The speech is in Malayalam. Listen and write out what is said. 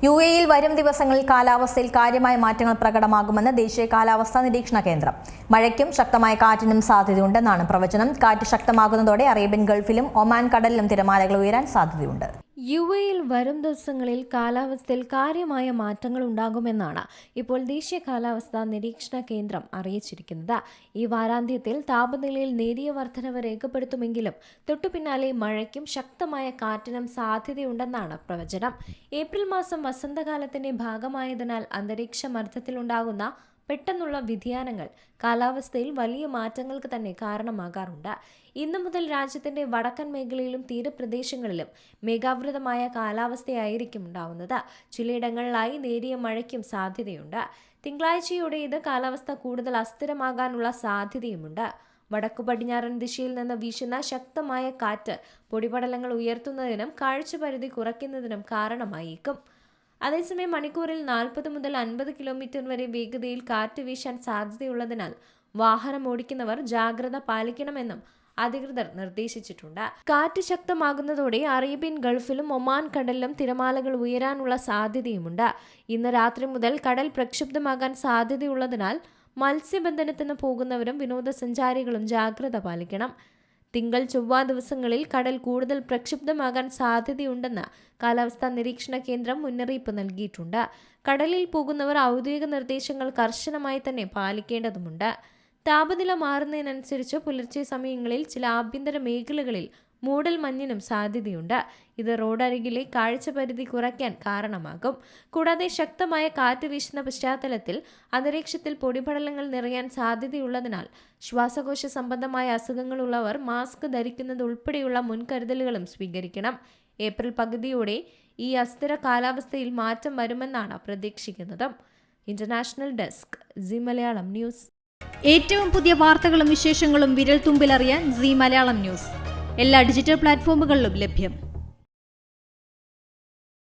യുഎഇയിൽ വരും ദിവസങ്ങളിൽ കാലാവസ്ഥയിൽ കാര്യമായ മാറ്റങ്ങൾ പ്രകടമാകുമെന്ന് ദേശീയ കാലാവസ്ഥാ നിരീക്ഷണ കേന്ദ്രം. മഴയ്ക്കും ശക്തമായ കാറ്റിനും സാധ്യതയുണ്ടെന്നാണ് പ്രവചനം. കാറ്റ് ശക്തമാകുന്നതോടെ അറേബ്യൻ ഗൾഫിലും ഒമാൻ കടലിലും തിരമാലകൾ ഉയരാൻ സാധ്യതയുണ്ട്. യുഎഇയിൽ വരും ദിവസങ്ങളിൽ കാലാവസ്ഥയിൽ കാര്യമായ മാറ്റങ്ങൾ ഉണ്ടാകുമെന്നാണ് ഇപ്പോൾ ദേശീയ കാലാവസ്ഥാ നിരീക്ഷണ കേന്ദ്രം അറിയിച്ചിരിക്കുന്നത്. ഈ വാരാന്ത്യത്തിൽ താപനിലയിൽ നേരിയ വർധനവ് രേഖപ്പെടുത്തുമെങ്കിലും തൊട്ടുപിന്നാലെ മഴയ്ക്കും ശക്തമായ കാറ്റിനും സാധ്യതയുണ്ടെന്നാണ് പ്രവചനം. ഏപ്രിൽ മാസം വസന്തകാലത്തിന്റെ ഭാഗമായതിനാൽ അന്തരീക്ഷ മർദ്ദത്തിലുണ്ടാകുന്ന പെട്ടെന്നുള്ള വ്യതിയാനങ്ങൾ കാലാവസ്ഥയിൽ വലിയ മാറ്റങ്ങൾക്ക് തന്നെ കാരണമാകാറുണ്ട്. ഇന്നു മുതൽ രാജ്യത്തിന്റെ വടക്കൻ മേഖലയിലും തീരപ്രദേശങ്ങളിലും മേഘാവൃതമായ കാലാവസ്ഥയായിരിക്കും ഉണ്ടാവുന്നത്. ചിലയിടങ്ങളിലായി നേരിയ മഴയ്ക്കും സാധ്യതയുണ്ട്. തിങ്കളാഴ്ചയോടെ ഇത് കാലാവസ്ഥ കൂടുതൽ അസ്ഥിരമാകാനുള്ള സാധ്യതയുമുണ്ട്. വടക്കു പടിഞ്ഞാറൻ ദിശയിൽ നിന്ന് വീശുന്ന ശക്തമായ കാറ്റ് പൊടിപടലങ്ങൾ ഉയർത്തുന്നതിനും കാഴ്ചപരിധി കുറയ്ക്കുന്നതിനും കാരണമായേക്കും. അതേസമയം മണിക്കൂറിൽ 40 മുതൽ 50 കിലോമീറ്റർ വരെ വേഗതയിൽ കാറ്റ് വീശാൻ സാധ്യതയുള്ളതിനാൽ വാഹനം ഓടിക്കുന്നവർ ജാഗ്രത പാലിക്കണമെന്നും അധികൃതർ നിർദ്ദേശിച്ചിട്ടുണ്ട്. കാറ്റ് ശക്തമാകുന്നതോടെ അറേബ്യൻ ഗൾഫിലും ഒമാൻ കടലിലും തിരമാലകൾ ഉയരാനുള്ള സാധ്യതയുമുണ്ട്. ഇന്ന് രാത്രി മുതൽ കടൽ പ്രക്ഷുബ്ധമാകാൻ സാധ്യതയുള്ളതിനാൽ മത്സ്യബന്ധനത്തിന് പോകുന്നവരും വിനോദസഞ്ചാരികളും ജാഗ്രത പാലിക്കണം. തിങ്കൾ ചൊവ്വ ദിവസങ്ങളിൽ കടൽ കൂടുതൽ പ്രക്ഷുബ്ധമാകാൻ സാധ്യതയുണ്ടെന്ന് കാലാവസ്ഥാ നിരീക്ഷണ കേന്ദ്രം മുന്നറിയിപ്പ് നൽകിയിട്ടുണ്ട്. കടലിൽ പോകുന്നവർ ഔദ്യോഗിക നിർദ്ദേശങ്ങൾ കർശനമായി തന്നെ പാലിക്കേണ്ടതുണ്ട്. താപനില മാറുന്നതിനനുസരിച്ച് പുലർച്ചെ സമയങ്ങളിൽ ചില ആഭ്യന്തര മേഖലകളിൽ മൂടൽ മഞ്ഞിനും സാധ്യതയുണ്ട്. ഇത് റോഡരികിലെ കാഴ്ചപരിധി കുറയ്ക്കാൻ കാരണമാകും. കൂടാതെ ശക്തമായ കാറ്റ് വീശുന്ന പശ്ചാത്തലത്തിൽ അന്തരീക്ഷത്തിൽ പൊടിപടലങ്ങൾ നിറയാൻ സാധ്യതയുള്ളതിനാൽ ശ്വാസകോശ സംബന്ധമായ അസുഖങ്ങളുള്ളവർ മാസ്ക് ധരിക്കുന്നത് ഉൾപ്പെടെയുള്ള മുൻകരുതലുകളും സ്വീകരിക്കണം. ഏപ്രിൽ പകുതിയോടെ ഈ അസ്ഥിര കാലാവസ്ഥയിൽ മാറ്റം വരുമെന്നാണ് പ്രതീക്ഷിക്കുന്നത്. International desk C Malayalam news. ഏറ്റവും പുതിയ വാർത്തകളും വിശേഷങ്ങളും വിരൽ തുമ്പിലറിയാൻ സി മലയാളം ന്യൂസ് എല്ലാ ഡിജിറ്റൽ പ്ലാറ്റ്ഫോമുകളിലും ലഭ്യം.